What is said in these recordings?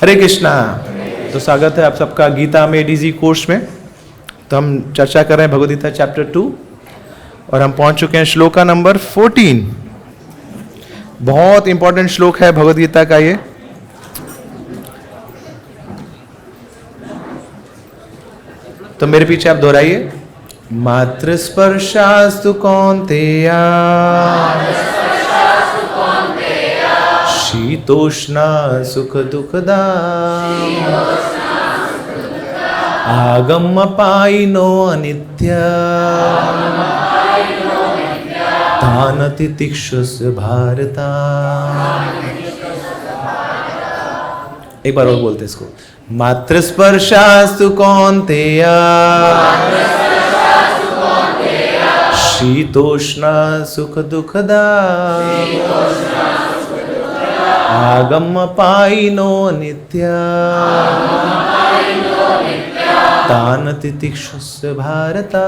हरे कृष्णा। तो स्वागत है आप सबका गीता में डीजी कोर्स में। तो हम चर्चा कर रहे हैं भगवद गीता चैप्टर 2 और हम पहुंच चुके हैं श्लोका नंबर 14। बहुत इंपॉर्टेंट श्लोक है भगवद गीता का ये। तो मेरे पीछे आप दोहराइए। मातृ स्पर्शास्तु कौन्तेया शीतोष्णा सुख दुखदा आगम पाइनो अनित्य तान तितिक्षुष भारता। एक बार और बोलते इसको। मातृ स्पर्शास्तु कौन्तेया शीतोष्णा सुख दुखदा आगम पाइनो नित्य तान तितिक्षुष भारता।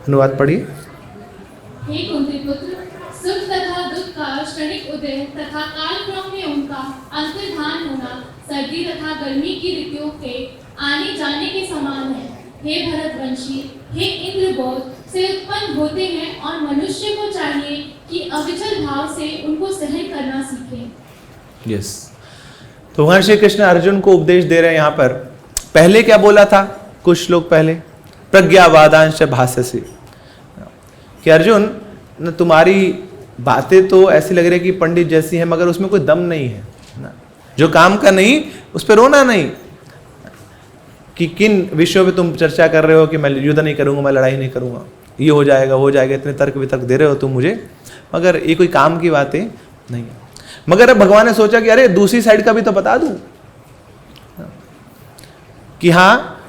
अनुवाद पढ़िए। हे कुंती पुत्र, सुख तथा दुख का क्षणिक उदय तथा कालक्रम में उनका अंतर्धान होना सर्दी तथा गर्मी की ऋतुओं के आने जाने के समान है। हे भरतवंशी, हे इंद्रबोध से उत्पन्न होते हैं और मनुष्य को चाहिए कि अविचल भाव से उनको सहन करना सीखे। यस। तो भगवान श्री कृष्ण अर्जुन को उपदेश दे रहे हैं यहाँ पर। पहले क्या बोला था कुछ श्लोक पहले? प्रज्ञावादांश भाष्यसि, कि अर्जुन न तुम्हारी बातें तो ऐसी लग रही है कि पंडित जैसी है, मगर उसमें कोई दम नहीं है ना। जो काम का नहीं उस पर रोना नहीं। कि किन विषयों पे तुम चर्चा कर रहे हो कि मैं युद्ध नहीं करूंगा, मैं लड़ाई नहीं करूंगा, ये हो जाएगा वो जाएगा, इतने तर्क वितर्क दे रहे हो तुम मुझे, मगर ये कोई काम की बातें नहीं है। मगर अब भगवान ने सोचा कि अरे दूसरी साइड का भी तो बता दूं कि हाँ,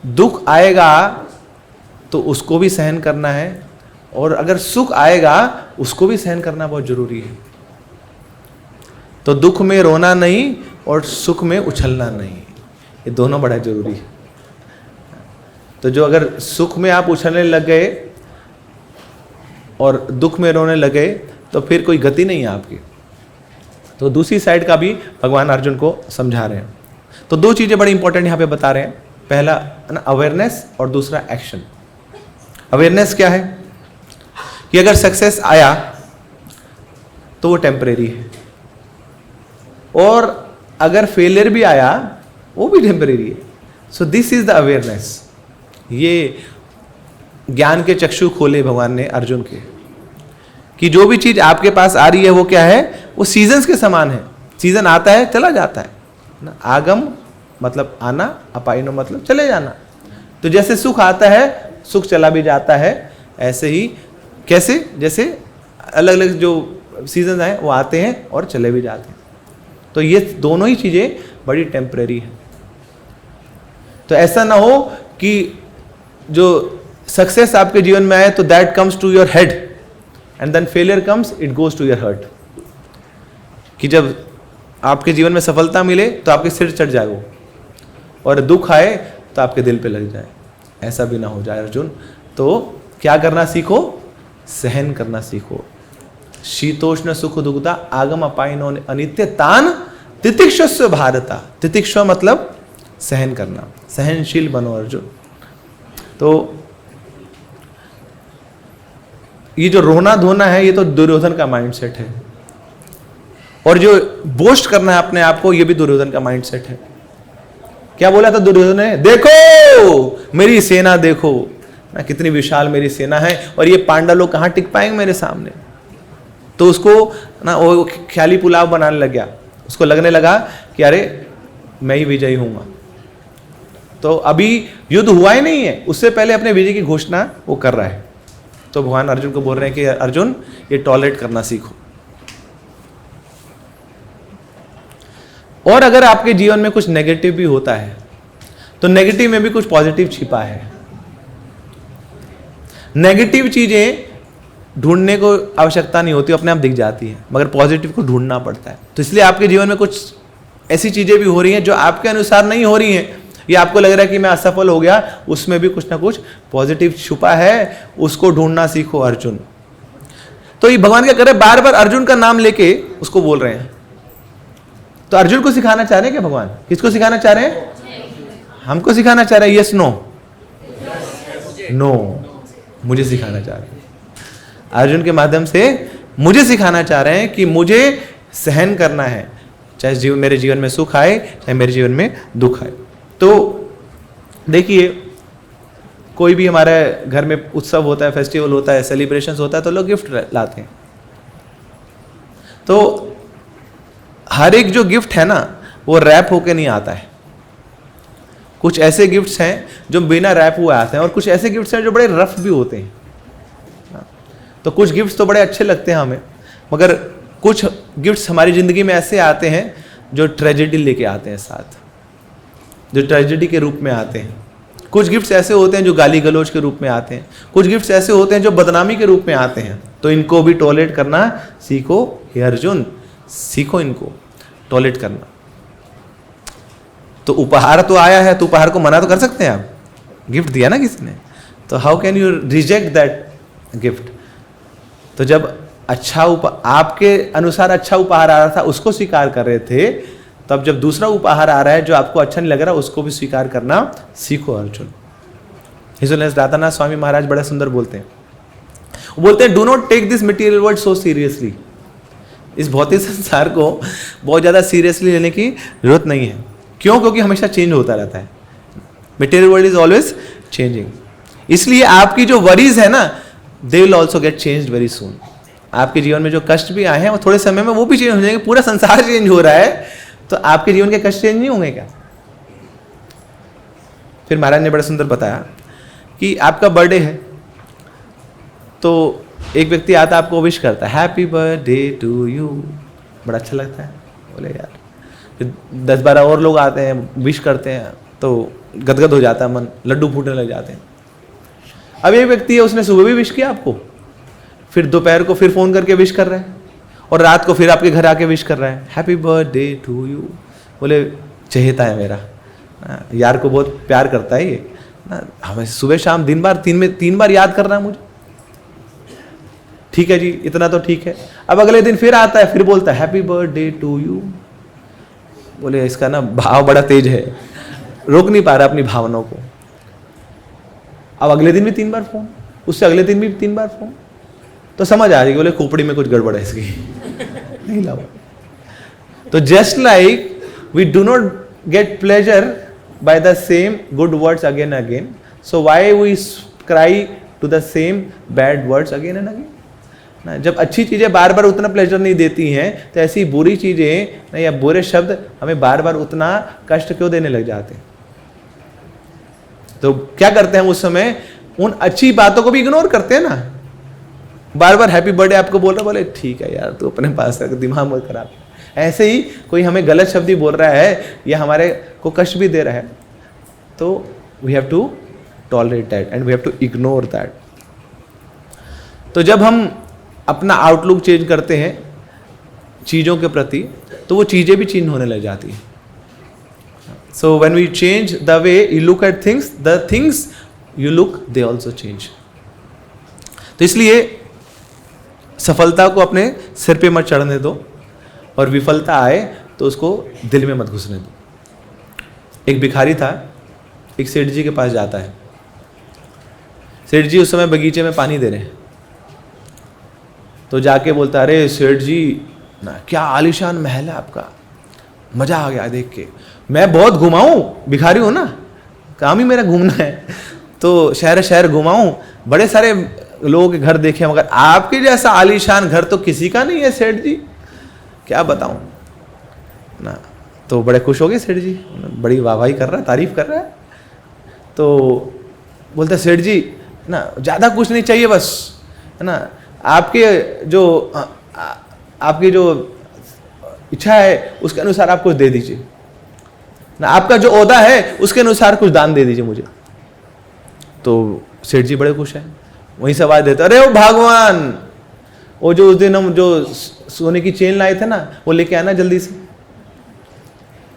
दुख आएगा तो उसको भी सहन करना है, और अगर सुख आएगा उसको भी सहन करना बहुत जरूरी है। तो दुख में रोना नहीं और सुख में उछलना नहीं, ये दोनों बड़ा जरूरी है। तो जो अगर सुख में आप उछलने लग गए और दुख में रोने लगे तो फिर कोई गति नहीं है आपकी। तो दूसरी साइड का भी भगवान अर्जुन को समझा रहे हैं। तो दो चीजें बड़ी इंपॉर्टेंट यहाँ पे बता रहे हैं। पहला अवेयरनेस और दूसरा एक्शन। अवेयरनेस क्या है कि अगर सक्सेस आया तो वो टेम्परेरी है, और अगर फेलियर भी आया वो भी टेम्परेरी है। So this is the awareness. ये ज्ञान के चक्षु खोले भगवान ने अर्जुन के, कि जो भी चीज आपके पास आ रही है वो क्या है, वो सीजन्स के समान है। सीजन आता है चला जाता है ना। आगम मतलब आना, अपाइनो मतलब चले जाना। तो जैसे सुख आता है सुख चला भी जाता है, ऐसे ही कैसे जैसे अलग अलग जो सीजन हैं वो आते हैं और चले भी जाते हैं। तो ये दोनों ही चीजें बड़ी टेम्परेरी है। तो ऐसा ना हो कि जो सक्सेस आपके जीवन में आए तो that comes to your head and then failure comes, it goes to your heart. कि जब आपके जीवन में सफलता मिले तो आपके सिर चढ़ जाए वो, और दुख आए तो आपके दिल पे लग जाए। ऐसा भी ना हो जाए अर्जुन। तो क्या करना सीखो? सहन करना सीखो। शीतोष्ण सुख दुखदा आगम अपाइनो अनित्य तान तितिक्षुष भारता। तितिक्षु मतलब सहन करना, सहनशील बनो अर्जुन। तो ये जो रोना धोना है ये तो दुर्योधन का माइंडसेट है, और जो बोस्ट करना है अपने आप को ये भी दुर्योधन का माइंडसेट है। क्या बोला था दुर्योधन ने? देखो मेरी सेना, देखो ना कितनी विशाल मेरी सेना है, और ये पांडव लोग कहां टिक पाएंगे मेरे सामने। तो उसको ना वो ख्याली पुलाव बनाने लग गया। उसको लगने लगा कि अरे मैं ही विजयी हूंगा। तो अभी युद्ध हुआ ही नहीं है, उससे पहले अपने विजय की घोषणा वो कर रहा है। तो भगवान अर्जुन को बोल रहे हैं कि अर्जुन ये टॉलरेट करना सीखो। और अगर आपके जीवन में कुछ नेगेटिव भी होता है तो नेगेटिव में भी कुछ पॉजिटिव छिपा है। नेगेटिव चीजें ढूंढने को आवश्यकता नहीं होती, अपने आप दिख जाती है, मगर पॉजिटिव को ढूंढना पड़ता है। तो इसलिए आपके जीवन में कुछ ऐसी चीजें भी हो रही हैं जो आपके अनुसार नहीं हो रही हैं, ये आपको लग रहा है कि मैं असफल हो गया, उसमें भी कुछ ना कुछ पॉजिटिव छुपा है, उसको ढूंढना सीखो अर्जुन। तो ये भगवान क्या कर रहे हैं, बार बार अर्जुन का नाम लेके उसको बोल रहे हैं तो अर्जुन को सिखाना चाह रहे हैं क्या भगवान? किसको सिखाना चाह रहे हैं? हमको सिखाना चाह रहे हैं? Yes no? नो, मुझे सिखाना चाह रहे हैं। अर्जुन के माध्यम से मुझे सिखाना चाह रहे हैं कि मुझे सहन करना है, चाहे मेरे जीवन में सुख आए चाहे मेरे जीवन में दुख आए। तो देखिए, कोई भी हमारे घर में उत्सव होता है, फेस्टिवल होता है, सेलिब्रेशंस होता है, तो लोग गिफ्ट लाते हैं। तो हर एक जो गिफ्ट है ना, वो रैप होके नहीं आता है। कुछ ऐसे गिफ्ट्स हैं जो बिना रैप हुए आते हैं, और कुछ ऐसे गिफ्ट्स हैं जो बड़े रफ भी होते हैं। तो कुछ गिफ्ट्स तो बड़े अच्छे लगते हैं हमें, मगर कुछ गिफ्ट्स हमारी ज़िंदगी में ऐसे आते हैं जो ट्रेजेडी लेके आते हैं साथ, जो ट्रेजेडी के रूप में आते हैं। कुछ गिफ्ट्स ऐसे होते हैं जो गाली गलौज के रूप में आते हैं। कुछ गिफ्ट्स ऐसे होते हैं जो बदनामी के रूप में आते हैं। तो इनको भी टॉलरेट करना सीखो हे अर्जुन, सीखो इनको टॉलरेट करना। तो उपहार तो आया है, तो उपहार को मना तो कर सकते हैं आप? गिफ्ट दिया ना किसी ने, तो how can you reject that gift? तो जब अच्छा आपके अनुसार अच्छा उपहार आ रहा था, उसको स्वीकार कर रहे थे, तब जब दूसरा उपहार आ रहा है जो आपको अच्छा नहीं लग रहा, उसको भी स्वीकार करना सीखो अर्जुन। इसलिए दातानाथ स्वामी महाराज बड़ा सुंदर बोलते हैं, वो बोलते हैं, do not take this material world so seriously. इस भौतिक संसार को बहुत ज़्यादा सीरियसली लेने की जरूरत नहीं है। क्यों? क्योंकि हमेशा चेंज होता रहता है। Material world is always changing. इसलिए आपकी जो वरीज है ना, they will also get changed very soon. आपके जीवन में जो कष्ट भी आए हैं, वो थोड़े समय में वो भी चेंज हो जाएंगे। पूरा संसार चेंज हो रहा है, तो आपके जीवन के कष्ट चेंज नहीं होंगे क्या? फिर महाराज ने बड़ा सुंदर बताया कि आपका बर्थडे है, तो एक व्यक्ति आता है, आपको विश करता है, हैप्पी बर्थडे टू यू। बड़ा अच्छा लगता है, बोले यार। फिर 10-12 और लोग आते हैं, विश करते हैं, तो गदगद हो जाता है मन, लड्डू फूटने लग जाते हैं। अब एक व्यक्ति है, उसने सुबह भी विश किया आपको, फिर दोपहर को फिर फोन करके विश कर रहा है, और रात को फिर आपके घर आके विश कर रहा है, हैप्पी बर्थडे टू यू। बोले चहेता है मेरा, यार को बहुत प्यार करता है ये, हमें सुबह शाम दिन बार 3 बार याद कर रहा है मुझे। ठीक है जी, इतना तो ठीक है। अब अगले दिन फिर आता है, फिर बोलता है हैप्पी बर्थडे टू यू। बोले इसका ना भाव बड़ा तेज है, रोक नहीं पा रहा अपनी भावनाओं को। अब अगले दिन भी 3 बार फोन, उससे अगले दिन भी 3 बार फोन, तो समझ आ जाएगी, बोले खोपड़ी में कुछ गड़बड़ है इसकी, नहीं लाओ। तो just like we do not get pleasure by the same good words again again, so why we cry to the same bad words again and again ना। जब अच्छी चीजें बार बार उतना प्लेजर नहीं देती हैं, तो ऐसी बुरी चीजें या बुरे शब्द हमें बार बार उतना कष्ट क्यों देने लग जाते हैं? तो क्या करते हैं उस समय? उन अच्छी बातों को भी इग्नोर करते हैं ना। बार बार हैप्पी बर्थडे आपको बोल रहा, बोले ठीक है यार, तू अपने पास रख, दिमाग मत खराब। ऐसे ही कोई हमें गलत शब्द ही बोल रहा है या हमारे को कष्ट भी दे रहा है, तो we have to tolerate that and we have to ignore that. तो जब हम अपना आउटलुक चेंज करते हैं चीज़ों के प्रति, तो वो चीज़ें भी चेंज होने लग जाती हैं। So when we change the way you look at things, the things you look they also change. तो इसलिए सफलता को अपने सिर पे मत चढ़ने दो, और विफलता आए तो उसको दिल में मत घुसने दो। एक भिखारी था, एक सेठ जी के पास जाता है। सेठ जी उस समय बगीचे में पानी दे रहे हैं, तो जाके बोलता है, अरे सेठ जी ना, क्या आलीशान महल है आपका, मजा आ गया देख के। मैं बहुत घुमाऊं, भिखारी हूं ना, काम ही मेरा घूमना है, तो शहर शहर घुमाऊं, बड़े सारे लोगों के घर देखे, मगर आपके जैसा आलीशान घर तो किसी का नहीं है सेठ जी, क्या बताऊं ना। तो बड़े खुश हो गए सेठ जी, बड़ी वाहवाही कर रहा है, तारीफ कर रहा है। तो बोलता सेठ जी ना, ज़्यादा कुछ नहीं चाहिए, बस है ना, आपकी जो इच्छा है उसके अनुसार आप कुछ दे दीजिए ना, आपका जो ओहदा है उसके अनुसार कुछ दान दे दीजिए मुझे। तो सेठ जी बड़े खुश हैं, वहीं से आवाज देते, अरे वो भगवान, वो जो उस दिन हम जो सोने की चेन लाए थे ना, वो लेके आना जल्दी से।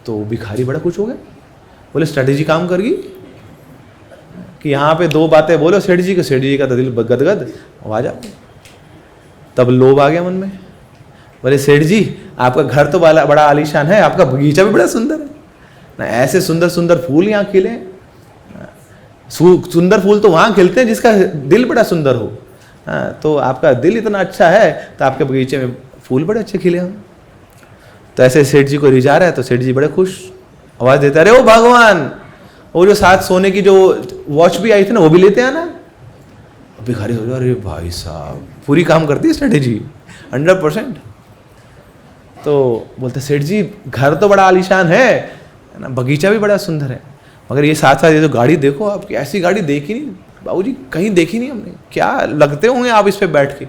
तो भिखारी बड़ा खुश हो गया, बोले स्ट्रेटेजी काम कर गई कि यहाँ पे 2 बातें बोलो सेठ जी को, सेठ जी का तो दिल गदगद, आवाज आ। तब लोभ आ गया मन में, बोले सेठ जी आपका घर तो बड़ा आलीशान है, आपका बगीचा भी बड़ा सुंदर है ना, ऐसे सुंदर सुंदर फूल यहाँ खिले हैं। सुंदर फूल तो वहाँ खिलते हैं जिसका दिल बड़ा सुंदर हो। तो आपका दिल इतना अच्छा है तो आपके बगीचे में फूल बड़े अच्छे खिले हों। तो ऐसे सेठ जी को रिझा रहा है, तो सेठ जी बड़े खुश आवाज देते, अरे ओ भगवान, वो जो साथ सोने की जो वॉच भी आई थी ना, वो भी लेते आना। भिखारी हो गया, अरे भाई साहब पूरी काम करती है स्ट्रेटेजी 100%। तो बोलते सेठ जी घर तो बड़ा आलीशान है ना, बगीचा भी बड़ा सुंदर है, मगर ये साथ साथ ये जो गाड़ी देखो आपकी, ऐसी गाड़ी देखी नहीं बाबूजी, कहीं देखी नहीं हमने, क्या लगते होंगे आप इस पे बैठ के।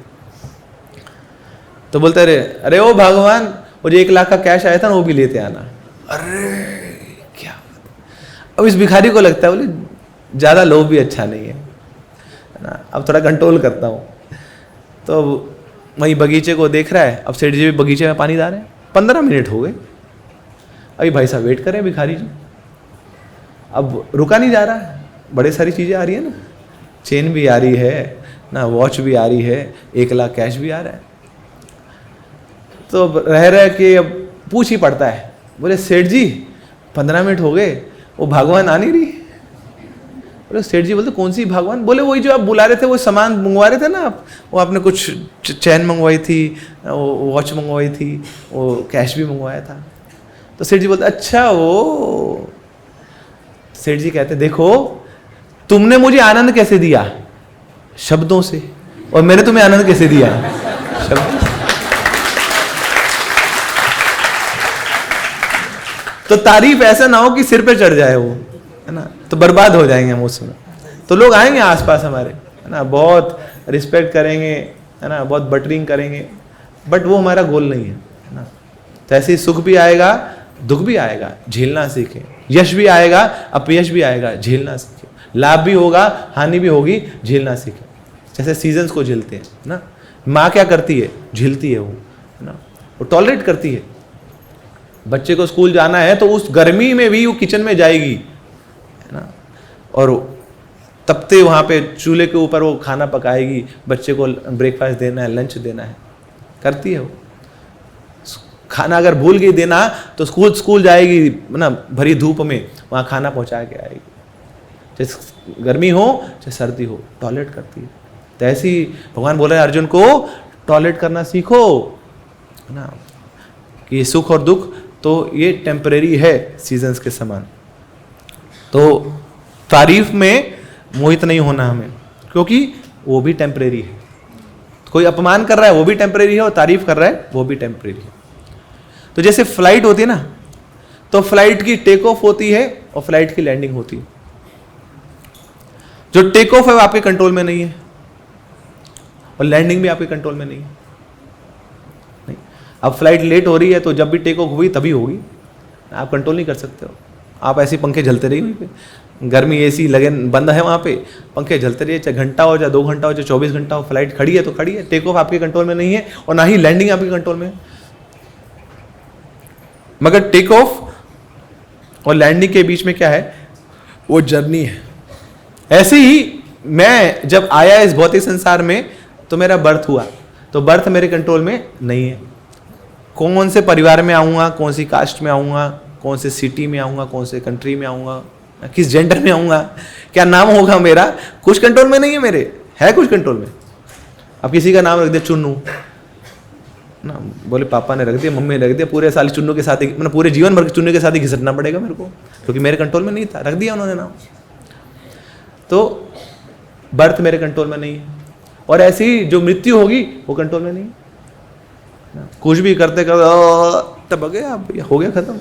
तो बोलते अरे ओ भगवान, वो जो 1 लाख का कैश आया था ना, वो भी लेते आना। अरे क्या, अब इस भिखारी को लगता है बोले ज़्यादा लोभ भी अच्छा नहीं है ना, अब थोड़ा कंट्रोल करता हूँ। तो वही बगीचे को देख रहा है। अब सेठ जी भी बगीचे में पानी डाल रहे हैं। 15 मिनट हो गए, अभी भाई साहब वेट कर रहे हैं भिखारी जी। अब रुका नहीं जा रहा है, बड़े सारी चीज़ें आ रही है ना, चेन भी आ रही है ना, वॉच भी आ रही है, 1 लाख कैश भी आ रहा है। तो रह रहा है कि अब पूछ ही पड़ता है, बोले सेठ जी 15 मिनट हो गए, वो भगवान आ नहीं रही। बोले सेठ जी बोलते कौन सी भगवान? बोले वही जो आप बुला रहे थे, वो सामान मंगवा रहे थे ना आप, वो आपने कुछ चैन मंगवाई थी, वो वॉच मंगवाई थी, वो कैश भी मंगवाया था। तो सेठ जी बोलते अच्छा वो। सेठ जी कहते देखो तुमने मुझे आनंद कैसे दिया? शब्दों से, और मैंने तुम्हें आनंद कैसे दिया? शब्द। तो तारीफ ऐसा ना हो कि सिर पे चढ़ जाए वो, है ना, तो बर्बाद हो जाएंगे हम उस समय। तो लोग आएंगे आसपास हमारे, है ना, बहुत रिस्पेक्ट करेंगे, है ना, बहुत बटरिंग करेंगे, बट वो हमारा गोल नहीं है ना। तो ऐसे ही सुख भी आएगा, दुख भी आएगा, झेलना सीखें। यश भी आएगा, अपयश भी आएगा, झेलना सीखें। लाभ भी होगा, हानि भी होगी, झेलना सीखें। जैसे सीजन्स को झेलते हैं ना, माँ क्या करती है? झेलती है वो, है ना, वो टॉलरेट करती है। बच्चे को स्कूल जाना है तो उस गर्मी में भी वो किचन में जाएगी, है ना, और तपते वहाँ पे चूल्हे के ऊपर वो खाना पकाएगी, बच्चे को ब्रेकफास्ट देना है, लंच देना है, करती है वो। खाना अगर भूल गई देना तो स्कूल जाएगी ना, भरी धूप में वहाँ खाना पहुँचा के आएगी। चाहे गर्मी हो चाहे सर्दी हो, टॉलरेट करती है। तो ऐसी भगवान बोल रहे हैं अर्जुन को, टॉलरेट करना सीखो, है ना, कि सुख और दुख तो ये टेम्परेरी है, सीजन्स के समान। तो तारीफ में मोहित नहीं होना हमें, क्योंकि वो भी टेम्परेरी है। कोई अपमान कर रहा है वो भी टेम्परेरी है, और तारीफ कर रहा है वो भी टेम्परेरी है। तो जैसे फ्लाइट होती है ना, तो फ्लाइट की टेक ऑफ होती है और फ्लाइट की लैंडिंग होती है। जो टेक ऑफ है वो आपके कंट्रोल में नहीं है, और लैंडिंग भी आपके कंट्रोल में नहीं है। नहीं, अब फ्लाइट लेट हो रही है तो जब भी टेक ऑफ हुई तभी होगी, आप कंट्रोल नहीं कर सकते हो। आप ऐसे पंखे झलते रहिए वहीं पे, गर्मी एसी लगे बंद है वहाँ पे, पंखे झलते रहिए, चाहे घंटा हो चाहे 2 घंटा हो चाहे 24 घंटा हो, फ्लाइट खड़ी है तो खड़ी है। टेक ऑफ आपके कंट्रोल में नहीं है, और ना ही लैंडिंग आपके कंट्रोल में है। मगर टेक ऑफ और लैंडिंग के बीच में क्या है? वो जर्नी है। ऐसे ही मैं जब आया इस भौतिक संसार में तो मेरा बर्थ हुआ, तो बर्थ मेरे कंट्रोल में नहीं है। कौन से परिवार में आऊँगा, कौन सी कास्ट में आऊँगा, कौन से सिटी में आऊँगा, कौन से कंट्री में आऊँगा, किस जेंडर में आऊँगा, क्या नाम होगा मेरा, कुछ कंट्रोल में नहीं है मेरे, है कुछ कंट्रोल में। अब किसी का नाम रख दिया चुन्नू ना, बोले पापा ने रख दिया, मम्मी ने रख दिया, पूरे साल चुन्नू के साथ ही, मतलब पूरे जीवन भर चुन्नू के साथ ही घिसटना पड़ेगा मेरे को, क्योंकि मेरे कंट्रोल में नहीं था, रख दिया उन्होंने नाम। तो बर्थ मेरे कंट्रोल में नहीं है, और ऐसी जो मृत्यु होगी वो कंट्रोल में नहीं है। कुछ भी करते करते तब हो गया खत्म,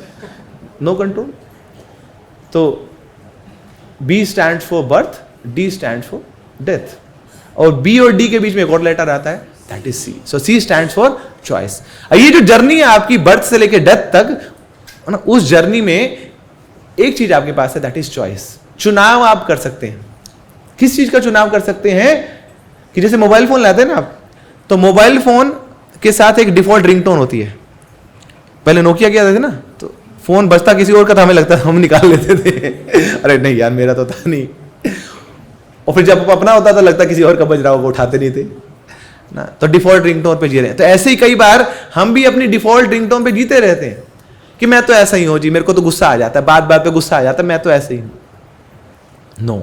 नो कंट्रोल। तो B stand for birth, D stand for death, और B और D के बीच में एक और लेटर आता है, that is C। So C stand for choice. ये जो जर्नी है आपकी बर्थ से लेकर डेथ तक, ना, उस जर्नी में एक चीज आपके पास है, दैट इज चॉइस। चुनाव आप कर सकते हैं। किस चीज का चुनाव कर सकते हैं? कि जैसे मोबाइल फोन लाते हैं ना आप, तो मोबाइल फोन के साथ एक डिफॉल्ट रिंगटोन होती है। पहले नोकिया किया था ना, तो फोन बजता किसी और का था, हमें लगता था हम निकाल लेते थे अरे नहीं यार मेरा तो था नहीं, और फिर जब अपना होता था लगता किसी और का बज रहा होगा, उठाते नहीं थे। ना, तो डिफॉल्ट रिंगटोन पे जी रहे हैं। तो ऐसे ही कई बार हम भी अपनी डिफॉल्ट रिंगटोन पे जीते रहते हैं कि मैं तो ऐसा ही हूं जी, मेरे को तो गुस्सा आ जाता है, बात बात पे गुस्सा आ जाता है, मैं तो ऐसे ही हूं। नो,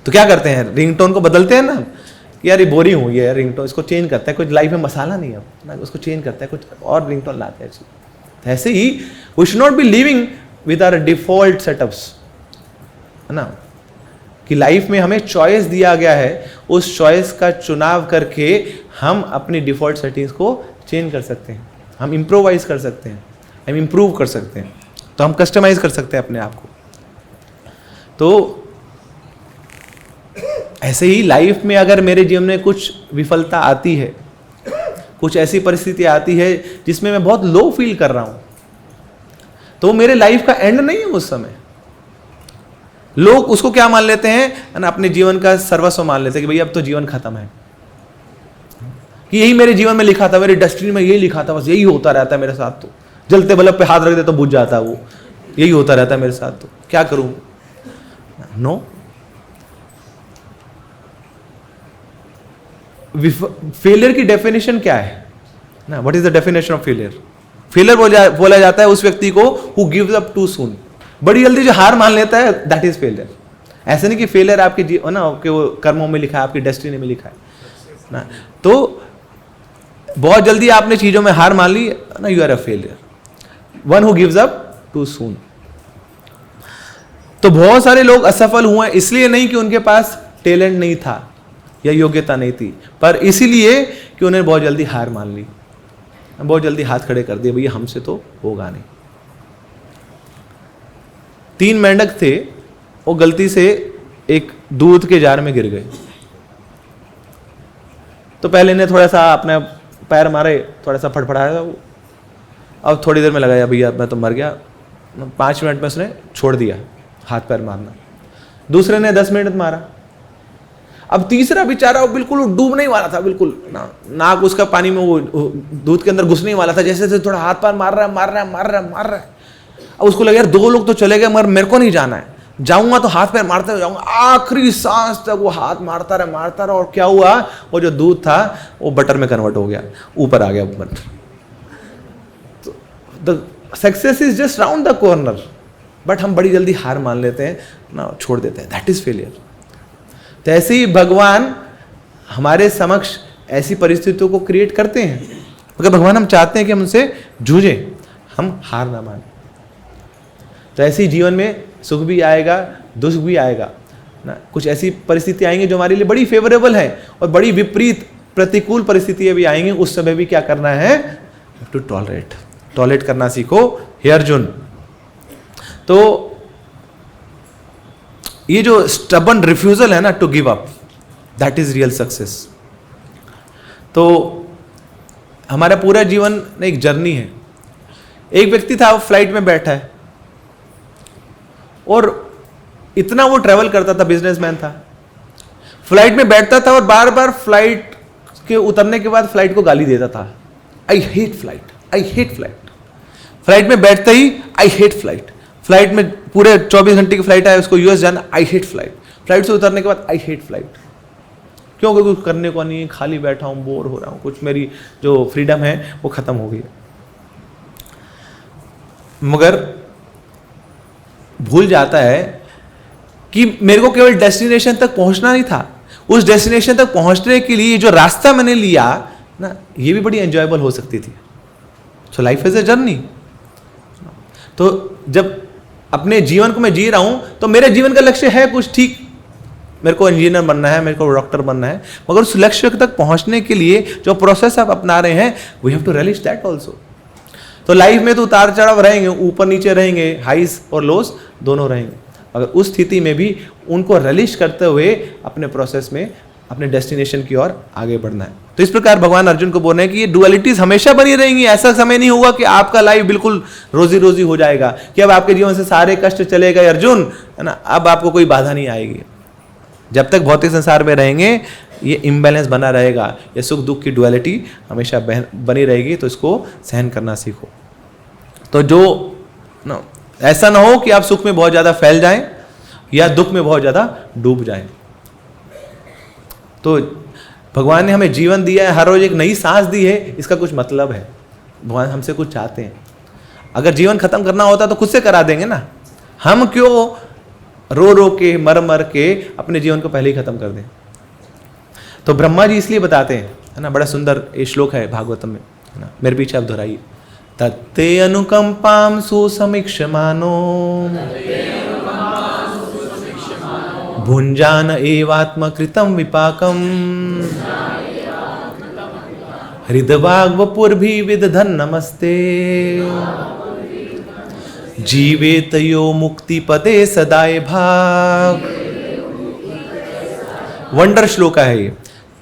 तो क्या करते हैं, रिंगटोन को बदलते हैं ना कि यार ये बोरिंग हुई है रिंगटोन, इसको चेंज करते हैं, कुछ लाइफ में मसाला नहीं है ना, उसको चेंज करते हैं, कुछ और रिंगटोन लाते हैं। तो ऐसे ही we should not be living with our default setups, है ना, कि लाइफ में हमें चॉइस दिया गया है, उस चॉइस का चुनाव करके हम अपनी डिफॉल्ट सेटिंग्स को चेंज कर सकते हैं, हम इम्प्रोवाइज कर सकते हैं, हम इम्प्रूव कर सकते हैं, तो हम कस्टमाइज कर सकते हैं अपने आप को। तो ऐसे ही लाइफ में अगर मेरे जीवन में कुछ विफलता आती है, कुछ ऐसी परिस्थिति आती है जिसमें मैं बहुत लो फील कर रहा हूं, तो मेरे लाइफ का एंड नहीं है उस समय। लोग उसको क्या मान लेते हैं ना, अपने जीवन का सर्वस्व मान लेते हैं कि भाई अब तो जीवन खत्म है, कि यही मेरे जीवन में लिखा था, मेरे डेस्टिनी में यही लिखा था, बस यही होता रहता है मेरे साथ, तो जलते बल्ब पे हाथ रख दे तो बुझ जाता है वो, यही होता रहता है मेरे साथ, तो क्या करूं। नो, फेलियर की डेफिनेशन क्या है ना, what is the definition of failure? Failure बोला जाता है उस व्यक्ति को हु गिव्स अप टू सून, बड़ी जल्दी जो हार मान लेता है, दैट इज फेलियर। ऐसे नहीं कि फेलियर आपके ना आपके वो कर्मों में लिखा है, आपकी डेस्टिनी में लिखा है ना, तो बहुत जल्दी आपने चीजों में हार मान ली ना, you are a failure, one who gives up too soon. तो बहुत सारे लोग असफल हुए इसलिए नहीं कि उनके पास टैलेंट नहीं था या योग्यता नहीं थी, पर इसीलिए कि उन्हें बहुत जल्दी हार मान ली, बहुत जल्दी हाथ खड़े कर दिए, भैया हमसे तो होगा नहीं। 3 मेंढक थे, वो गलती से एक दूध के जार में गिर गए। तो पहले ने थोड़ा सा अपने पैर मारे, थोड़ा सा फटफड़ाया वो, अब थोड़ी देर में लगाया भैया मैं तो मर गया, 5 मिनट में उसने छोड़ दिया हाथ पैर मारना। दूसरे ने 10 मिनट मारा। अब तीसरा बेचारा वो बिल्कुल डूबने वाला था, बिल्कुल नाक उसका पानी में वो दूध के अंदर घुसने वाला था, जैसे जैसे थोड़ा हाथ पैर मार रहा है। अब उसको लगा यार 2 लोग तो चले गए मगर मेरे को नहीं जाना है, जाऊंगा तो हाथ पैर मारते हुए जाऊंगा। आखिरी सांस तक वो हाथ मारता रहा और क्या हुआ, वो जो दूध था वो बटर में कन्वर्ट हो गया, ऊपर आ गया बटर। तो the success is just round the corner, but हम बड़ी जल्दी हार मान लेते हैं ना, छोड़ देते हैं, दैट इज फेलियर। तो ऐसे ही भगवान हमारे समक्ष ऐसी परिस्थितियों को क्रिएट करते हैं, अगर भगवान हम चाहते हैं कि हम उनसे जूझें, हम हार ना माने। तो ऐसे ही जीवन में सुख भी आएगा, दुख भी आएगा ना, कुछ ऐसी परिस्थिति आएंगी जो हमारे लिए बड़ी फेवरेबल है और बड़ी विपरीत प्रतिकूल परिस्थितियां भी आएंगी। उस समय भी क्या करना है, टू टॉलरेट करना सीखो हे अर्जुन। तो ये जो स्टबन रिफ्यूजल है ना to give up, that is real success. तो हमारा पूरा जीवन एक जर्नी है। एक व्यक्ति था, वो फ्लाइट में बैठा है और इतना वो ट्रेवल करता था, बिजनेसमैन था, फ्लाइट में बैठता था और बार बार फ्लाइट के उतरने के बाद फ्लाइट को गाली देता था, I hate flight, I hate flight. Flight में बैठते ही आई हेट फ्लाइट, फ्लाइट में पूरे 24 घंटे की फ्लाइट है, उसको यूएस जाना, आई हेट फ्लाइट। फ्लाइट से उतरने के बाद आई हेट फ्लाइट, क्योंकि कुछ करने को नहीं है, खाली बैठा हूं, बोर हो रहा हूं, कुछ मेरी जो फ्रीडम है वो खत्म हो गई। मगर भूल जाता है कि मेरे को केवल डेस्टिनेशन तक पहुंचना नहीं था, उस डेस्टिनेशन तक पहुंचने के लिए जो रास्ता मैंने लिया ना, ये भी बड़ी एंजॉयबल हो सकती थी। So life is a journey. तो जब अपने जीवन को मैं जी रहा हूं तो मेरे जीवन का लक्ष्य है कुछ ठीक, मेरे को इंजीनियर बनना है, मेरे को डॉक्टर बनना है, मगर उस लक्ष्य तक पहुंचने के लिए जो प्रोसेस आप अपना रहे हैं, we have to realise that also. तो लाइफ में तो उतार चढ़ाव रहेंगे, ऊपर नीचे रहेंगे, हाइस और लोस दोनों रहेंगे, अगर उस स्थिति में भी उनको रियलाइज करते हुए अपने प्रोसेस में अपने डेस्टिनेशन की ओर आगे बढ़ना है। तो इस प्रकार भगवान अर्जुन को बोल रहे हैं कि ये डुअलिटीज हमेशा बनी रहेंगी। ऐसा समय नहीं होगा कि आपका लाइफ बिल्कुल रोजी रोजी हो जाएगा, कि अब आपके जीवन से सारे कष्ट चले गए अर्जुन, है ना, अब आपको कोई बाधा नहीं आएगी। जब तक भौतिक संसार में रहेंगे ये इम्बैलेंस बना रहेगा, ये सुख दुख की डुअलिटी हमेशा बनी रहेगी। तो इसको सहन करना सीखो। तो जो ऐसा ना हो कि आप सुख में बहुत ज्यादा फैल जाएं या दुख में बहुत ज्यादा डूब जाएं। तो भगवान ने हमें जीवन दिया है, हर रोज एक नई सांस दी है, इसका कुछ मतलब है। भगवान हमसे कुछ चाहते हैं। अगर जीवन खत्म करना होता तो खुद से करा देंगे ना, हम क्यों रो रो के मर मर के अपने जीवन को पहले ही खत्म कर दें। तो ब्रह्मा जी इसलिए बताते हैं, है ना, बड़ा सुंदर ये श्लोक है भागवतम में, है ना, मेरे पीछे आप दोहराइए। तत्ते अनुकंपाम सुसमीक्षमानो भुंजान एवात्मकृतं विपाकम हृदवाग वपुर्भि विदधन नमस्ते जीवेत यो मुक्ति पदे सदाए भाग। वंडर श्लोक है ये।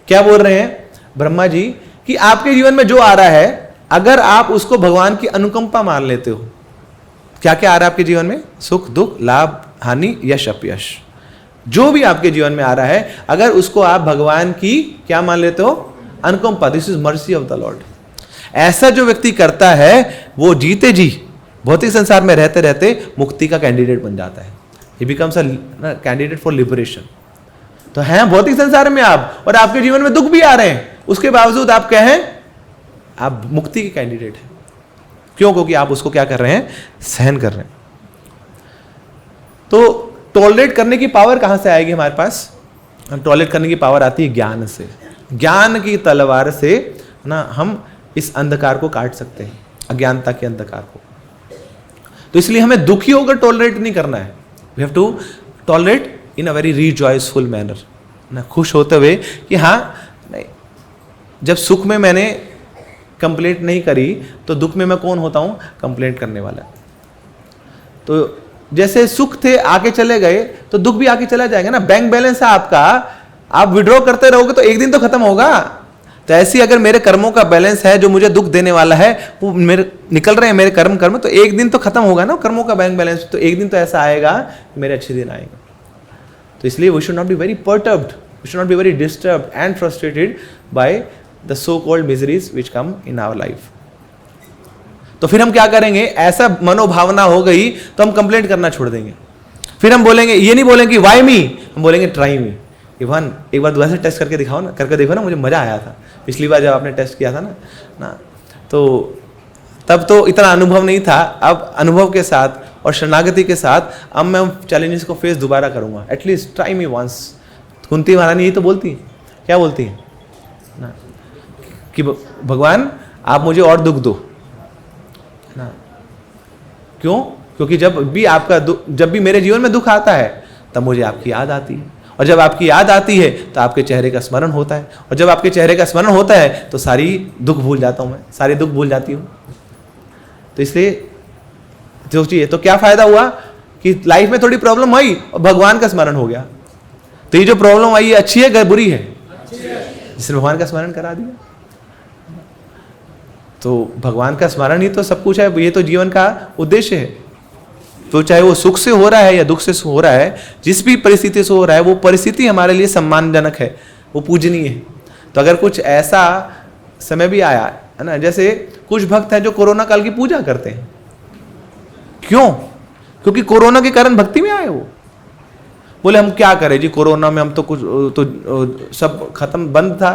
क्या बोल रहे हैं ब्रह्मा जी कि आपके जीवन में जो आ रहा है, अगर आप उसको भगवान की अनुकंपा मान लेते हो, क्या क्या आ रहा है आपके जीवन में, सुख दुख लाभ हानि यश अपयश, जो भी आपके जीवन में आ रहा है, अगर उसको आप भगवान की क्या मान लेते हो, अनुकंपा, this is mercy of the Lord. ऐसा जो व्यक्ति करता है वो जीते जी भौतिक संसार में रहते रहते मुक्ति का कैंडिडेट बन जाता है। ही becomes a candidate for liberation. तो हैं भौतिक संसार में आप, और आपके जीवन में दुख भी आ रहे हैं, उसके बावजूद आप कहें आप मुक्ति के कैंडिडेट हैं। क्यों? क्योंकि आप उसको क्या कर रहे हैं, सहन कर रहे हैं। तो टॉलरेट करने की पावर कहां से आएगी हमारे पास? टॉलरेट करने की पावर आती है ज्ञान से। ज्ञान की तलवार से ना हम इस अंधकार को काट सकते हैं, अज्ञानता के अंधकार को। तो इसलिए हमें दुखी होकर टॉलरेट नहीं करना है। We have to tolerate in a very rejoiceful manner, ना, खुश होते हुए कि हाँ नहीं, जब सुख में मैंने कंप्लेंट नहीं करी तो दुख में मैं कौन होता हूं, कंप्लेंट करने वाला। तो जैसे सुख थे आके चले गए तो दुख भी आके चला जाएगा ना। बैंक बैलेंस है आपका, आप विड्रॉ करते रहोगे तो एक दिन तो खत्म होगा। तो ऐसी अगर मेरे कर्मों का बैलेंस है जो मुझे दुख देने वाला है, वो मेरे निकल रहे हैं मेरे कर्म, तो एक दिन तो खत्म होगा ना कर्मों का बैंक बैलेंस। तो एक दिन तो ऐसा आएगा कि मेरे अच्छे दिन आएगा। तो इसलिए we should not be very perturbed, we should not be very disturbed and frustrated by the so called miseries which come in our life. तो फिर हम क्या करेंगे, ऐसा मनोभावना हो गई तो हम कंप्लेंट करना छोड़ देंगे। फिर हम बोलेंगे, ये नहीं बोलेंगे वाई मी, हम बोलेंगे ट्राई मी। इवन एक बार दोबारा से टेस्ट करके दिखाओ ना, करके देखो ना, मुझे मजा आया था पिछली बार जब आपने टेस्ट किया था ना, तो तब तो इतना अनुभव नहीं था। अब अनुभव के साथ और शरणागति के साथ अब मैं चैलेंजेस को फेस दोबारा करूंगा। At least try me once. Kunti महारानी यही तो बोलती है, क्या बोलती है ना, कि भगवान आप मुझे और दुख दो ना। क्यों? क्योंकि जब भी मेरे जीवन में दुख आता है तब मुझे आपकी याद आती है, और जब आपकी याद आती है तो आपके चेहरे का स्मरण होता है, और जब आपके चेहरे का स्मरण होता है तो सारी दुख भूल जाता हूं मैं, सारी दुख भूल जाती हूं। तो इसलिए सोचिए, तो क्या फायदा हुआ कि लाइफ में थोड़ी प्रॉब्लम आई और भगवान का स्मरण हो गया। तो ये जो प्रॉब्लम आई है अच्छी है बुरी है? जिसने भगवान का स्मरण करा दिया। तो भगवान का स्मरण ही तो सब कुछ है, ये तो जीवन का उद्देश्य है। तो चाहे वो सुख से हो रहा है या दुख से हो रहा है, जिस भी परिस्थिति से हो रहा है, वो परिस्थिति हमारे लिए सम्मानजनक है, वो पूजनीय है। तो अगर कुछ ऐसा समय भी आया है ना, जैसे कुछ भक्त हैं जो कोरोना काल की पूजा करते हैं। क्यों? क्योंकि कोरोना के कारण भक्ति में आए। वो बोले हम क्या करें जी, कोरोना में हम तो कुछ तो सब खत्म बंद था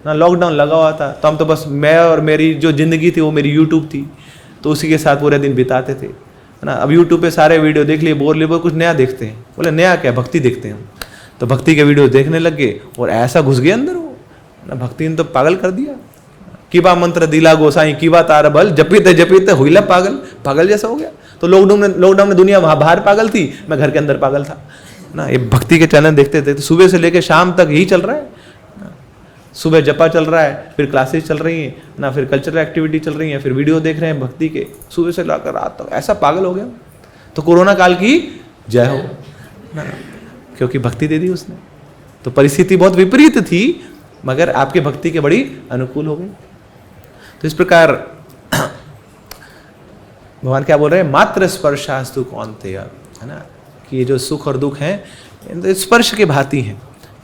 ना, लॉकडाउन लगा हुआ था, तो हम तो बस मैं और मेरी जो जिंदगी थी वो मेरी यूट्यूब थी, तो उसी के साथ पूरे दिन बिताते थे, है ना। अब यूट्यूब पे सारे वीडियो देख लिए, बोर लिए, कुछ नया देखते हैं। बोले नया क्या, भक्ति देखते हैं। तो भक्ति के वीडियो देखने लग गए और ऐसा घुस गए अंदर वो ना, भक्ति ने तो पागल कर दिया। किबा मंत्र दिला गोसाई किबा तार बल, जपीते हुईला पागल जैसा हो गया। तो लॉकडाउन में दुनिया वहां बाहर पागल थी, मैं घर के अंदर पागल था ना। ये भक्ति के चैनल देखते थे, तो सुबह से लेकर शाम तक यही चल रहा है। सुबह जपा चल रहा है, फिर क्लासेस चल रही हैं ना, फिर कल्चरल एक्टिविटी चल रही है, फिर वीडियो देख रहे हैं भक्ति के, सुबह से लाकर रात तक ऐसा पागल हो गया। तो कोरोना काल की जय हो ना, क्योंकि भक्ति दे दी उसने। तो परिस्थिति बहुत विपरीत थी, मगर आपके भक्ति के बड़ी अनुकूल हो गई। तो इस प्रकार भगवान क्या बोल रहे हैं, मात्र स्पर्शास्तु कौन्तेय, है ना, कि ये जो सुख और दुख हैं स्पर्श के भांति हैं,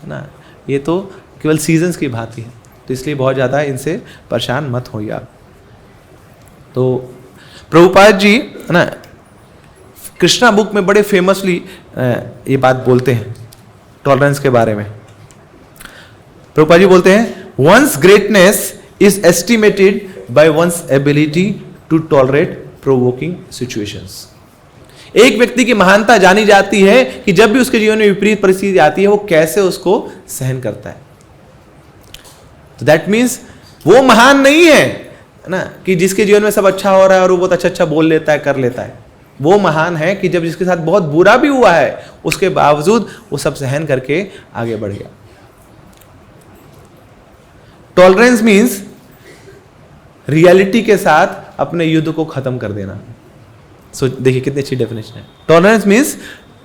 है ना, ये तो केवल सीजन्स की भांति है। तो इसलिए बहुत ज़्यादा इनसे परेशान मत होइए आप। तो प्रभुपाद जी, है ना, कृष्णा बुक में बड़े फेमसली ये बात बोलते हैं टॉलरेंस के बारे में। प्रभुपाद जी बोलते हैं one's greatness is estimated by one's ability to tolerate provoking situations. एक व्यक्ति की महानता जानी जाती है कि जब भी उसके जीवन में विपरीत परिस्थिति आती है वो कैसे उसको सहन करता है। तो दैट मीन्स वो महान नहीं है ना कि जिसके जीवन में सब अच्छा हो रहा है और वो बहुत अच्छा अच्छा बोल लेता है, कर लेता है। वो महान है कि जब जिसके साथ बहुत बुरा भी हुआ है उसके बावजूद वो सब सहन करके आगे बढ़ गया। टॉलरेंस मीन्स रियलिटी के साथ अपने युद्ध को खत्म कर देना। सो देखिए कितनी अच्छी डेफिनेशन है। Tolerance means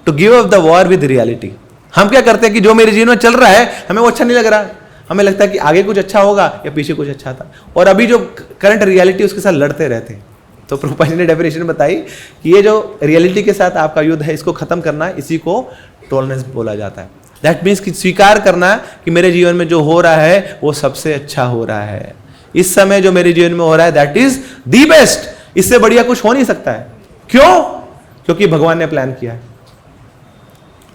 to give up the war with reality. हम क्या करते हैं कि जो मेरे जीवन में चल रहा है हमें वो अच्छा नहीं लग रहा, हमें लगता है कि आगे कुछ अच्छा होगा या पीछे कुछ अच्छा था, और अभी जो करंट रियलिटी उसके साथ लड़ते रहते हैं। तो प्रभुपाद जी ने डेफिनेशन बताई कि ये जो रियलिटी के साथ आपका युद्ध है इसको खत्म करना, इसी को टॉलरेंस बोला जाता है। दैट मीन्स कि स्वीकार करना कि मेरे जीवन में जो हो रहा है वो सबसे अच्छा हो रहा है। इस समय जो मेरे जीवन में हो रहा है दैट इज दी बेस्ट, इससे बढ़िया कुछ हो नहीं सकता है। क्यों? क्योंकि भगवान ने प्लान किया है।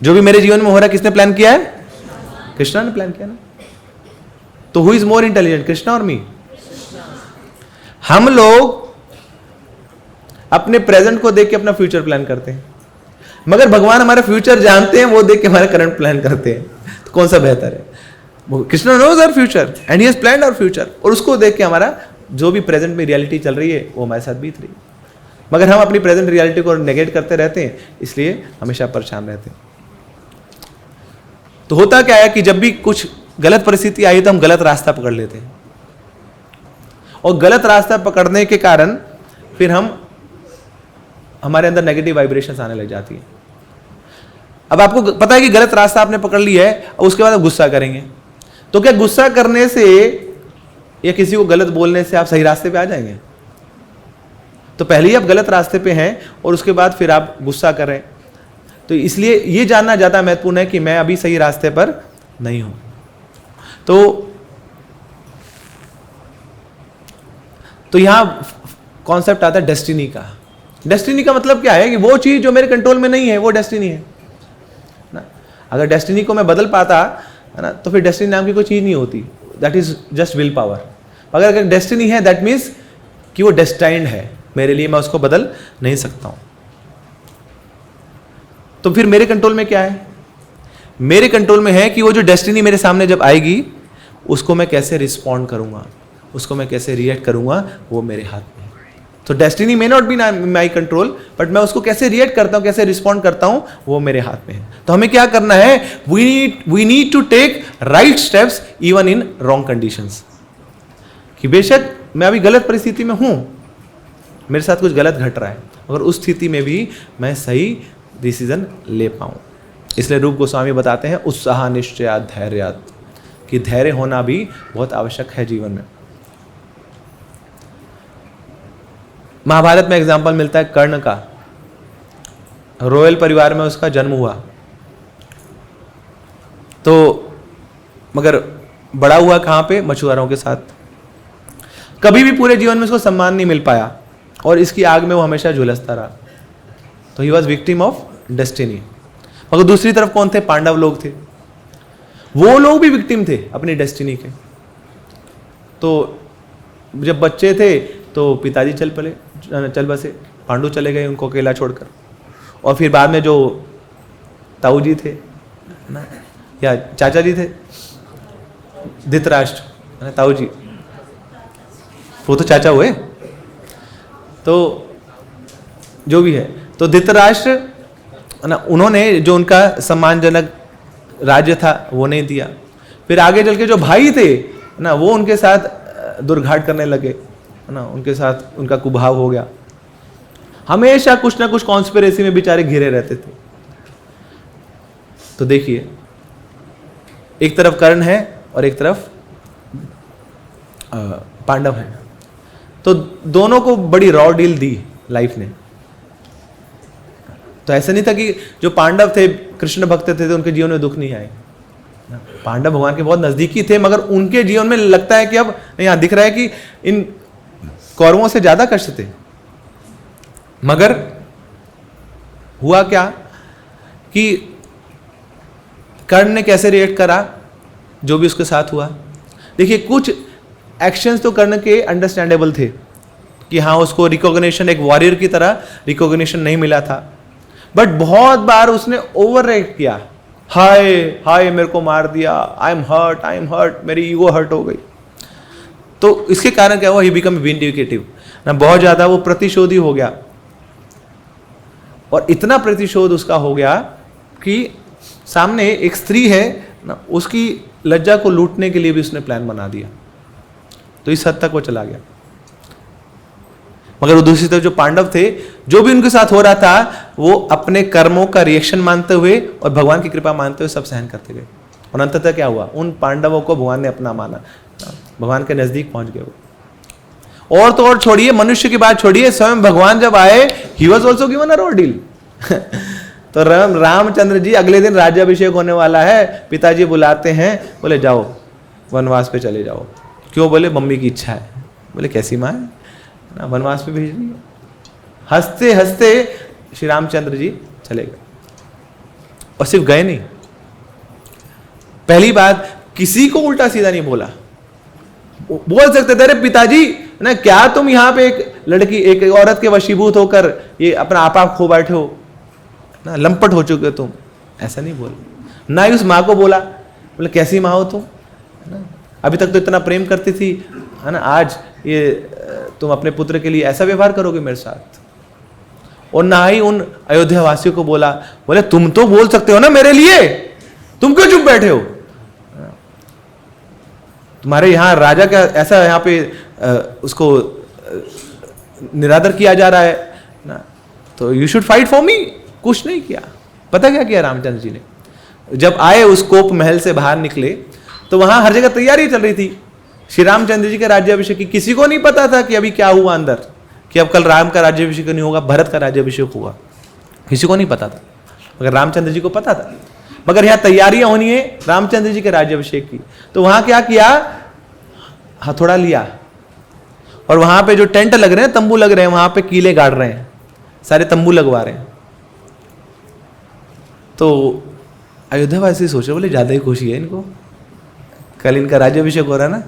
जो भी मेरे जीवन में हो रहा है किसने प्लान किया है? कृष्णा ने प्लान किया ना। तो who is more intelligent, Krishna और मी? हम लोग अपने प्रेजेंट को देख के अपना फ्यूचर प्लान करते हैं, मगर भगवान हमारे फ्यूचर जानते हैं, वो देख के हमारा करंट प्लान करते हैं। तो कौन सा बेहतर है? Krishna knows our future and he has planned our future, और उसको देख के हमारा जो भी प्रेजेंट में रियलिटी चल रही है वो हमारे साथ बीत रही है। मगर हम अपनी प्रेजेंट रियलिटी को नेगेट करते रहते हैं, इसलिए हमेशा परेशान रहते हैं। तो होता क्या है कि जब भी कुछ गलत परिस्थिति आई तो हम गलत रास्ता पकड़ लेते हैं, और गलत रास्ता पकड़ने के कारण फिर हमारे अंदर नेगेटिव वाइब्रेशंस आने लग जाती है। अब आपको पता है कि गलत रास्ता आपने पकड़ लिया है, और उसके बाद आप गुस्सा करेंगे, तो क्या गुस्सा करने से या किसी को गलत बोलने से आप सही रास्ते पे आ जाएंगे? तो पहले ही आप गलत रास्ते पे हैं और उसके बाद फिर आप गुस्सा कर रहे हैं। तो इसलिए ये जानना ज्यादा महत्वपूर्ण है कि मैं अभी सही रास्ते पर नहीं हूं। तो यहां कॉन्सेप्ट आता है डेस्टिनी का। डेस्टिनी का मतलब क्या है कि वो चीज जो मेरे कंट्रोल में नहीं है वो डेस्टिनी है ना। अगर डेस्टिनी को मैं बदल पाता है ना तो फिर डेस्टिनी नाम की कोई चीज नहीं होती, that is just will power. अगर डेस्टिनी है दैट मीन्स कि वो डेस्टाइंड है मेरे लिए, मैं उसको बदल नहीं सकता हूं। तो फिर मेरे कंट्रोल में क्या है? मेरे कंट्रोल में है कि वो जो डेस्टिनी मेरे सामने जब आएगी उसको मैं कैसे रिस्पॉन्ड करूंगा, उसको मैं कैसे रिएक्ट करूंगा, वो मेरे हाथ में है। तो destiny may not be my control, but मैं उसको कैसे रिएक्ट करता हूं, कैसे रिस्पॉन्ड करता हूं, वो मेरे हाथ में है। तो हमें क्या करना है? We need to take right steps even in wrong conditions. कि बेशक मैं अभी गलत परिस्थिति में हूं, मेरे साथ कुछ गलत घट रहा है, मगर उस स्थिति में भी मैं सही डिसीजन ले पाऊं। इसलिए रूप गोस्वामी बताते हैं उत्साह निश्चयात् धैर्यात्, कि धैर्य होना भी बहुत आवश्यक है जीवन में। महाभारत में एग्जाम्पल मिलता है कर्ण का। रॉयल परिवार में उसका जन्म हुआ, तो मगर बड़ा हुआ कहां पे? मछुआरों के साथ। कभी भी पूरे जीवन में उसको सम्मान नहीं मिल पाया, और इसकी आग में वो हमेशा झुलसता रहा। तो he was victim of destiny. मगर दूसरी तरफ कौन थे? पांडव लोग थे। वो लोग भी विक्टिम थे अपनी डेस्टिनी के। तो जब बच्चे थे तो पिताजी चल बसे, पांडु चले गए उनको अकेला छोड़कर। और फिर बाद में जो ताऊ जी थे ना, या चाचा जी थे, धृतराष्ट्र, ताऊ जी, वो तो चाचा हुए। तो जो भी है, तो धृतराष्ट्र ना, उन्होंने जो उनका सम्मानजनक राज्य था वो नहीं दिया। फिर आगे चल के जो भाई थे ना, वो उनके साथ दुर्घाट करने लगे ना, उनके साथ उनका कुभाव हो गया। हमेशा कुछ ना कुछ कॉन्स्पिरेसी में बेचारे घिरे रहते थे। तो देखिए, एक तरफ कर्ण है और एक तरफ पांडव है। तो दोनों को बड़ी रॉ डील दी लाइफ ने। तो ऐसा नहीं था कि जो पांडव थे, कृष्ण भक्त थे, तो उनके जीवन में दुख नहीं आए। पांडव भगवान के बहुत नजदीकी थे, मगर उनके जीवन में लगता है कि अब यहां दिख रहा है कि इन कौरवों से ज्यादा कष्ट थे। मगर हुआ क्या कि कर्ण ने कैसे रिएक्ट करा? जो भी उसके साथ हुआ। देखिए कुछ एक्शंस तो करने के अंडरस्टैंडेबल थे कि हाँ उसको रिकॉग्निशन, एक वॉरियर की तरह रिकॉग्निशन नहीं मिला था, बट बहुत बार उसने ओवर रिएक्ट किया। हाय हाय मेरे को मार दिया, आई एम हर्ट, मेरी ईगो हर्ट हो गई। तो इसके कारण क्या हुआ, ही बिकम विंडिकेटिव ना, बहुत ज्यादा वो प्रतिशोधी हो गया, और इतना प्रतिशोध उसका हो गया कि सामने एक स्त्री है ना, उसकी लज्जा को लूटने के लिए भी उसने प्लान बना दिया। तो इस हद तक वो चला गया। मगर वो दूसरी तरफ जो पांडव थे, जो भी उनके साथ हो रहा था, वो अपने कर्मों का रिएक्शन मानते हुए और भगवान की कृपा मानते हुए सब सहन करते गए। और अंततः क्या हुआ, उन पांडवों को भगवान ने अपना माना, भगवान के नजदीक पहुंच गए वो। और तो और छोड़िए, मनुष्य की बात छोड़िए, स्वयं भगवान जब आए, he was also given a order. तो रामचंद्र जी अगले दिन राज्याभिषेक होने वाला है, पिताजी बुलाते हैं, बोले जाओ वनवास पे चले जाओ। क्यों? बोले मम्मी की इच्छा है। बोले कैसी माँ है ना, वनवास पे भेज रही है। हंसते हंसते श्री रामचंद्र जी चले गए। और सिर्फ गए नहीं, पहली बात किसी को उल्टा सीधा नहीं बोला। बोल सकते थे अरे पिताजी ना, क्या तुम यहाँ पे एक लड़की, एक औरत के वशीभूत होकर ये अपना आपा खो बैठे हो ना, लंपट हो चुके हो तुम, ऐसा नहीं बोला। ना ही उस माँ को बोला, बोले कैसी माँ हो तुम ना, अभी तक तो इतना प्रेम करती थी है ना, आज ये तुम अपने पुत्र के लिए ऐसा व्यवहार करोगे मेरे साथ। और ना ही उन अयोध्या वासियों को बोला, बोले तुम तो बोल सकते हो ना मेरे लिए, तुम क्यों चुप बैठे हो, तुम्हारे यहाँ राजा का ऐसा यहाँ पे उसको निरादर किया जा रहा है ना, तो you should fight for me. कुछ नहीं किया। पता क्या किया रामचंद्र जी ने? जब आए उस कोप महल से बाहर निकले, तो वहां हर जगह तैयारी चल रही थी श्री रामचंद्र जी के राज्याभिषेक की। किसी को नहीं पता था कि अभी क्या हुआ अंदर, कि अब कल राम का राज्याभिषेक नहीं होगा, भरत का राज्याभिषेक होगा, किसी को नहीं पता था, मगर रामचंद्र जी को पता था। मगर यहाँ तैयारियां होनी है रामचंद्र जी के राज्याभिषेक की। तो वहां क्या किया, हथौड़ा लिया, और वहां पे जो टेंट लग रहे हैं, तंबू लग रहे हैं, वहां पे कीले गाड़ रहे हैं, सारे तंबू लगवा रहे हैं। तो अयोध्या वासी सोचे, बोले ज्यादा ही खुशी है इनको, कल इनका राज्याभिषेक हो रहा है ना,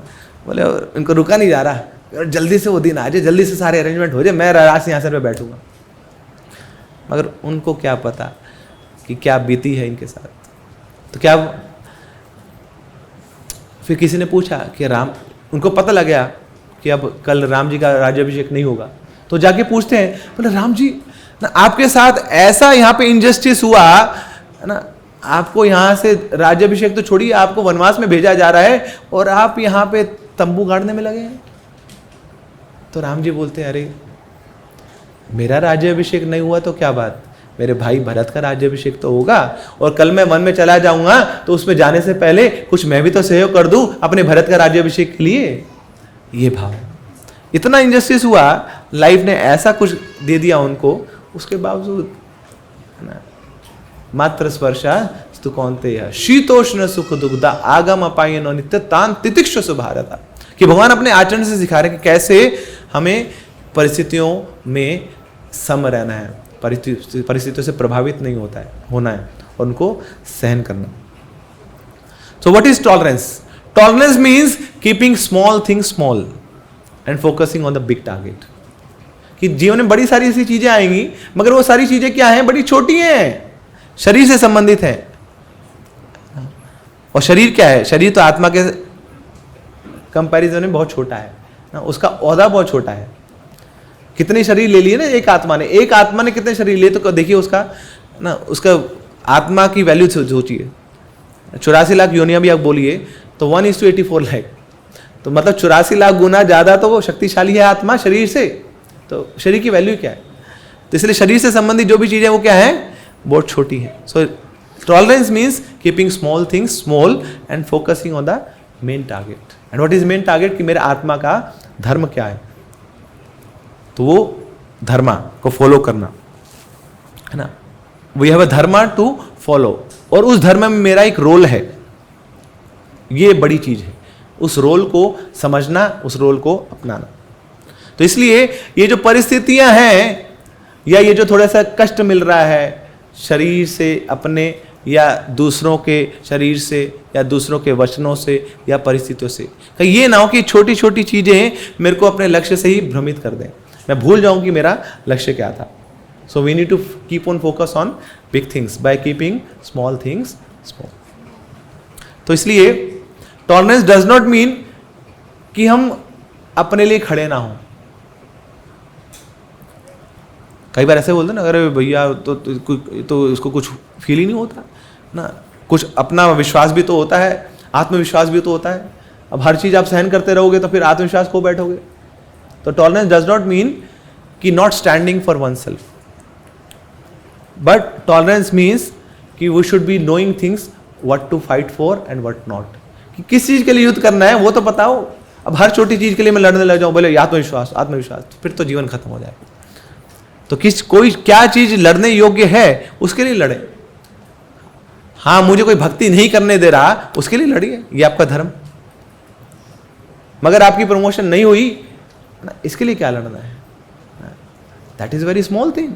बोले इनको रुका नहीं जा रहा, और जल्दी से वो दिन आ जाए, जल्दी से सारे अरेंजमेंट हो जाए, मैं राज सिंहासन पे बैठूंगा। मगर उनको क्या पता कि क्या बीती है इनके साथ। तो क्या फिर किसी ने पूछा कि राम, उनको पता लग गया कि अब कल राम जी का राज्याभिषेक नहीं होगा, तो जाके पूछते हैं, बोले राम जी ना, आपके साथ ऐसा यहाँ पे इनजस्टिस हुआ है ना, आपको यहाँ से राज्याभिषेक तो छोड़िए, आपको वनवास में भेजा जा रहा है, और आप यहाँ पे तंबू गाड़ने में लगे हैं। तो राम जी बोलते हैं, अरे मेरा राज्याभिषेक नहीं हुआ तो क्या बात, मेरे भाई भरत का राज्याभिषेक तो होगा, और कल मैं वन में चला जाऊंगा तो उसमें जाने से पहले कुछ मैं भी तो सहयोग कर दूं अपने भरत का राज्याभिषेक के लिए। ये भाव, इतना इंजस्टिस हुआ, लाइफ ने ऐसा कुछ दे दिया उनको, उसके बावजूद मात्र स्पर्शा स्तु कौन्तेय शीतोष्ण सुख दुग्धा आगम अपायनो नित्य तान तितिक्षु भारत। कि भगवान अपने आचरण से सिखा रहे हैं कि कैसे हमें परिस्थितियों में सम रहना है, परिस्थितियों से प्रभावित नहीं होना है, और उनको सहन करना। So what is tolerance? Tolerance means keeping small things small and focusing on the big target. कि जीवन में बड़ी सारी ऐसी चीजें आएंगी, मगर वो सारी चीजें क्या हैं, बड़ी छोटी हैं, शरीर से संबंधित है। और शरीर क्या है? शरीर तो आत्मा के कंपैरिजन में बहुत छोटा है ना, उसका ओहदा बहुत छोटा है। कितने शरीर ले लिए ना एक आत्मा ने, एक आत्मा ने कितने शरीर लिए, तो देखिए उसका ना, उसका आत्मा की वैल्यू सोचिए। 84 लाख योनियां भी आप बोलिए तो 1:84 लाख, तो मतलब 84 लाख गुना ज्यादा तो वो शक्तिशाली है आत्मा शरीर से। तो शरीर की वैल्यू क्या है? तो इसलिए शरीर से संबंधित जो भी चीजें वो क्या है, बहुत छोटी है। So tolerance means keeping small things small and focusing on the main target. And what is main target? कि मेरे आत्मा का धर्म क्या है, तो वो धर्मा को फॉलो करना है ना। We have a dharma to follow, और उस धर्म में मेरा एक रोल है, ये बड़ी चीज है। उस रोल को समझना, उस रोल को अपनाना। तो इसलिए ये जो परिस्थितियां हैं, या ये जो थोड़ा सा कष्ट मिल रहा है शरीर से, अपने या दूसरों के शरीर से या दूसरों के वचनों से या परिस्थितियों से। कहीं ये ना हो कि छोटी छोटी चीज़ें मेरे को अपने लक्ष्य से ही भ्रमित कर दें, मैं भूल जाऊं कि मेरा लक्ष्य क्या था। So we need to keep on focus on big things by keeping small things small. तो इसलिए टॉलरेंस डज नॉट मीन कि हम अपने लिए खड़े ना हों। कई बार ऐसे बोलते ना, अरे भैया तो इसको कुछ फील ही नहीं होता ना, कुछ अपना विश्वास भी तो होता है, आत्मविश्वास भी तो होता है। अब हर चीज़ आप सहन करते रहोगे तो फिर आत्मविश्वास खो बैठोगे। तो टॉलरेंस डज नॉट मीन कि not standing for oneself, but tolerance means कि we should be knowing things what to fight for and what not. कि किस चीज़ के लिए युद्ध करना है वो तो बताओ। अब हर छोटी चीज़ के लिए मैं लड़ने लग जाऊँ, बोले आत्मविश्वास आत्मविश्वास, फिर तो जीवन खत्म हो जाएगा। तो कोई क्या चीज लड़ने योग्य है उसके लिए लड़े। हाँ, मुझे कोई भक्ति नहीं करने दे रहा उसके लिए लड़िए, ये आपका धर्म। मगर आपकी प्रमोशन नहीं हुई ना, इसके लिए क्या लड़ना है? That is very small thing.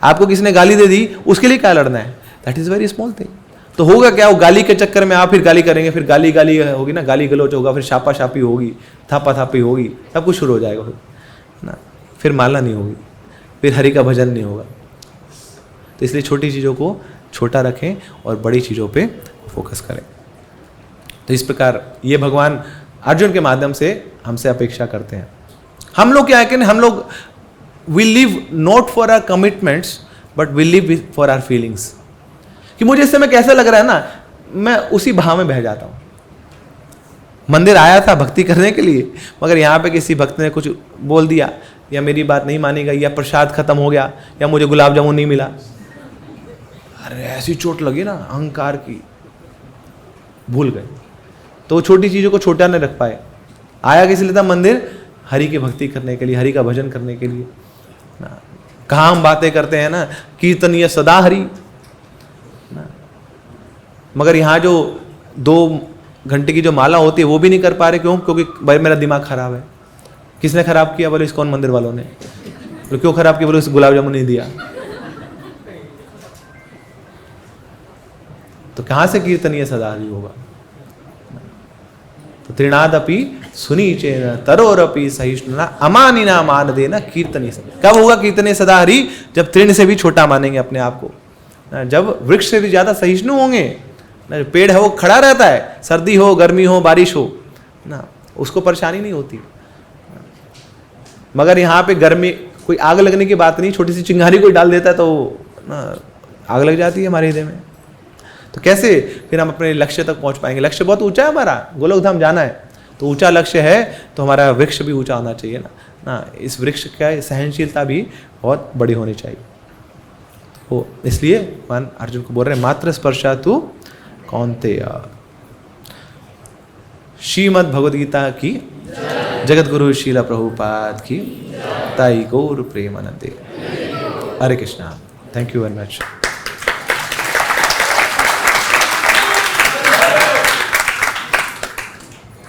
आपको किसी ने गाली दे दी उसके लिए क्या लड़ना है? That is very small thing. तो होगा क्या, वो गाली के चक्कर में आप फिर गाली करेंगे, फिर गाली गाली होगी ना, गाली गलोच होगा, फिर छापा छापी होगी, थापा थापी होगी, सब कुछ शुरू हो जाएगा ना, फिर माला नहीं होगी, फिर हरि का भजन नहीं होगा। तो इसलिए छोटी चीज़ों को छोटा रखें और बड़ी चीज़ों पे फोकस करें। तो इस प्रकार ये भगवान अर्जुन के माध्यम से हमसे अपेक्षा करते हैं। हम लोग क्या है कि हम लोग we live not for our commitments but we live for our feelings. कि मुझे इस समय कैसा लग रहा है ना, मैं उसी भाव में बह जाता हूँ। मंदिर आया था भक्ति करने के लिए, मगर यहाँ पे किसी भक्त ने कुछ बोल दिया, या मेरी बात नहीं मानी गई, या प्रसाद खत्म हो गया, या मुझे गुलाब जामुन नहीं मिला, अरे ऐसी चोट लगी ना अहंकार की, भूल गए। तो छोटी चीज़ों को छोटा नहीं रख पाए। आया किस लिए था मंदिर? हरि की भक्ति करने के लिए, हरि का भजन करने के लिए। कहाँ हम बातें करते हैं ना, कीर्तनीय सदा हरि, मगर यहाँ जो 2 घंटे की जो माला होती है वो भी नहीं कर पा रहे। क्यों? क्योंकि भाई मेरा दिमाग खराब है। किसने खराब किया? बोले इस्कॉन मंदिर वालों ने। तो क्यों खराब किया? बोले गुलाब जामुन नहीं दिया। तो कहां से कीर्तनीय सदा हरि होगा? तो त्रिनादपि सुनीचेन तरोरपि सहिष्णुना अमानिना मान देना कीर्तनीय सदा। कब होगा कीर्तनीय सदा हरि? जब तृण से भी छोटा मानेंगे अपने आप को, जब वृक्ष से भी ज्यादा सहिष्णु होंगे। पेड़ है वो खड़ा रहता है, सर्दी हो गर्मी हो बारिश हो ना, उसको परेशानी नहीं होती। मगर यहाँ पे गर्मी, कोई आग लगने की बात नहीं, छोटी सी चिंगारी कोई डाल देता है तो ना आग लग जाती है हमारे हृदय में। तो कैसे फिर हम अपने लक्ष्य तक पहुँच पाएंगे? लक्ष्य बहुत ऊंचा है हमारा, गोलोक धाम जाना है, तो ऊंचा लक्ष्य है तो हमारा वृक्ष भी ऊंचा होना चाहिए ना। इस वृक्ष का सहनशीलता भी बहुत बड़ी होनी चाहिए। तो इसलिए भगवान अर्जुन को बोल रहे हैं, मात्र स्पर्शा तू कौन्तेय। श्रीमद् भगवद गीता की, जगत गुरु श्रील प्रभुपाद की, ताई गौर प्रेमानंदे। Hare Krishna. Thank you very much.